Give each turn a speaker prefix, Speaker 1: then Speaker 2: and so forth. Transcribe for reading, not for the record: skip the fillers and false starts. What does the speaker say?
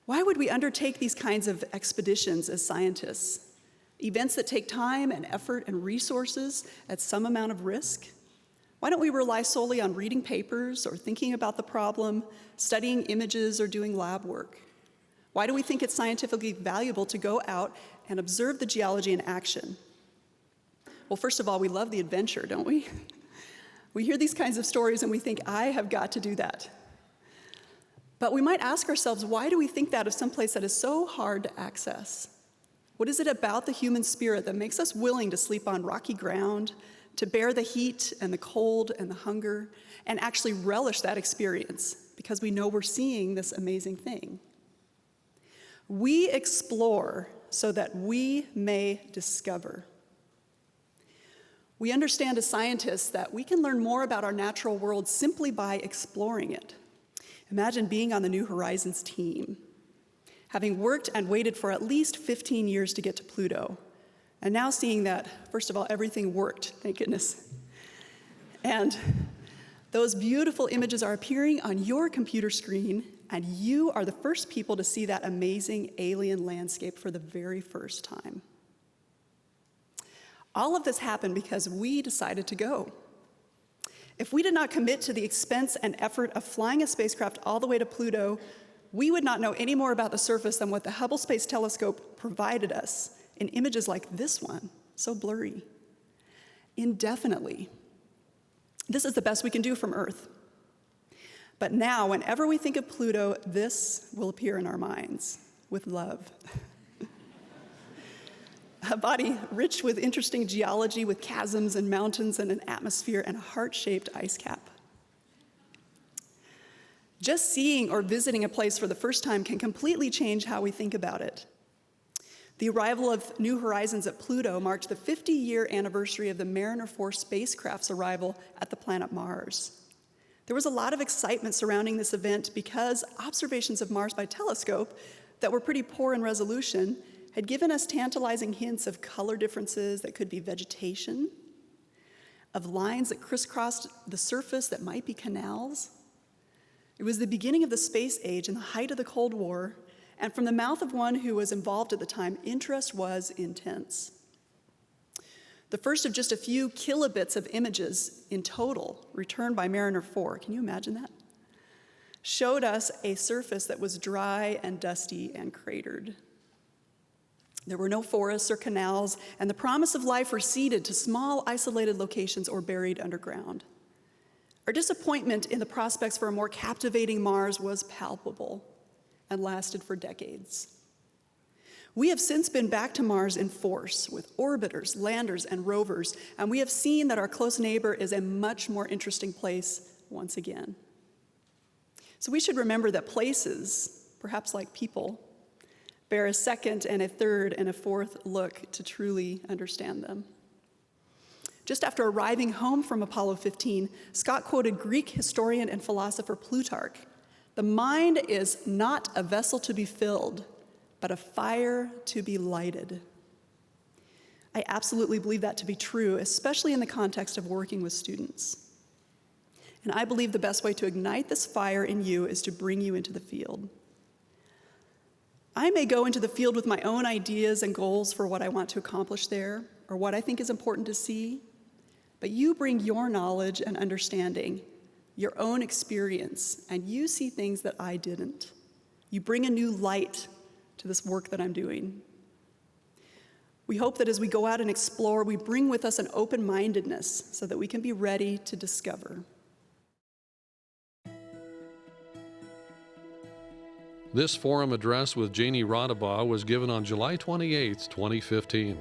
Speaker 1: Why would we undertake these kinds of expeditions as scientists? Events that take time and effort and resources at some amount of risk? Why don't we rely solely on reading papers or thinking about the problem, studying images, or doing lab work? Why do we think it's scientifically valuable to go out and observe the geology in action? Well, first of all, we love the adventure, don't we? We hear these kinds of stories and we think, I have got to do that. But we might ask ourselves, why do we think that of some place that is so hard to access? What is it about the human spirit that makes us willing to sleep on rocky ground, to bear the heat and the cold and the hunger, and actually relish that experience because we know we're seeing this amazing thing? We explore so that we may discover. We understand as scientists that we can learn more about our natural world simply by exploring it. Imagine being on the New Horizons team, having worked and waited for at least 15 years to get to Pluto, and now seeing that, first of all, everything worked, thank goodness. And those beautiful images are appearing on your computer screen, and you are the first people to see that amazing alien landscape for the very first time. All of this happened because we decided to go. If we did not commit to the expense and effort of flying a spacecraft all the way to Pluto, we would not know any more about the surface than what the Hubble Space Telescope provided us in images like this one, so blurry, indefinitely. This is the best we can do from Earth. But now, whenever we think of Pluto, this will appear in our minds with love. A body rich with interesting geology, with chasms and mountains and an atmosphere and a heart-shaped ice cap. Just seeing or visiting a place for the first time can completely change how we think about it. The arrival of New Horizons at Pluto marked the 50-year anniversary of the Mariner 4 spacecraft's arrival at the planet Mars. There was a lot of excitement surrounding this event because observations of Mars by telescope that were pretty poor in resolution had given us tantalizing hints of color differences that could be vegetation, of lines that crisscrossed the surface that might be canals. It was the beginning of the space age and the height of the Cold War, and from the mouth of one who was involved at the time, interest was intense. The first of just a few kilobits of images in total returned by Mariner 4, can you imagine that? Showed us a surface that was dry and dusty and cratered. There were no forests or canals, and the promise of life receded to small, isolated locations or buried underground. Our disappointment in the prospects for a more captivating Mars was palpable and lasted for decades. We have since been back to Mars in force with orbiters, landers, and rovers, and we have seen that our close neighbor is a much more interesting place once again. So we should remember that places, perhaps like people, bear a second and a third and a fourth look to truly understand them. Just after arriving home from Apollo 15, Scott quoted Greek historian and philosopher Plutarch, "The mind is not a vessel to be filled, but a fire to be lighted." I absolutely believe that to be true, especially in the context of working with students. And I believe the best way to ignite this fire in you is to bring you into the field. I may go into the field with my own ideas and goals for what I want to accomplish there, or what I think is important to see, but you bring your knowledge and understanding, your own experience, and you see things that I didn't. You bring a new light to this work that I'm doing. We hope that as we go out and explore, we bring with us an open-mindedness so that we can be ready to discover.
Speaker 2: This forum address with Jani Radebaugh was given on July 28, 2015.